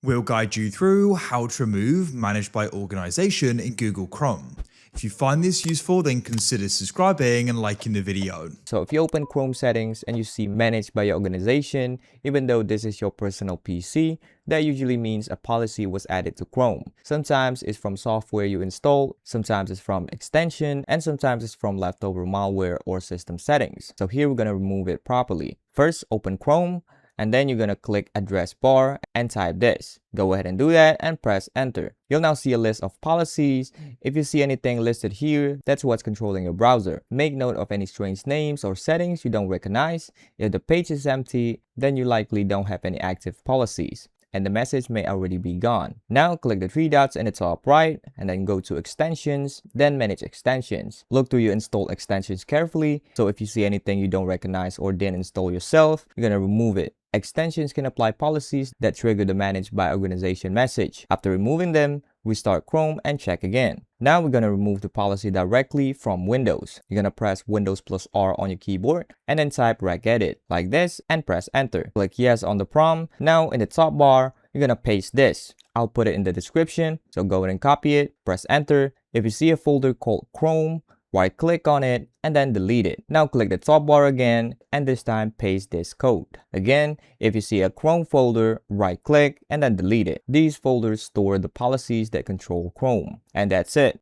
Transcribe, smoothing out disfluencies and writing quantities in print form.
We'll guide you through how to remove Manage by Organization in Google Chrome. If you find this useful, then consider subscribing and liking the video. So if you open Chrome settings and you see Managed by your organization, even though this is your personal PC, that usually means a policy was added to Chrome. Sometimes it's from software you install, sometimes it's from extension, and sometimes it's from leftover malware or system settings. So here we're going to remove it properly. First, open Chrome, and then you're going to click address bar and type this. Go ahead and do that and press enter. You'll now see a list of policies. If you see anything listed here, that's what's controlling your browser. Make note of any strange names or settings you don't recognize. If the page is empty, then you likely don't have any active policies, and the message may already be gone. Now click the three dots in the top right and then go to extensions, then manage extensions. Look through your installed extensions carefully, so if you see anything you don't recognize or didn't install yourself, you're gonna remove it. Extensions can apply policies that trigger the Managed by Organization message. After removing them, restart Chrome and check again. Now we're going to remove the policy directly from Windows. You're going to press Windows plus R on your keyboard and then type regedit like this and press enter. Click yes on the prompt. Now in the top bar, you're going to paste this. I'll put it in the description, so go ahead and copy it, press enter. If you see a folder called Chrome, right click on it and then delete it. Now click the top bar again and this time paste this code. Again, if you see a Chrome folder, right click and then delete it. These folders store the policies that control Chrome. And that's it.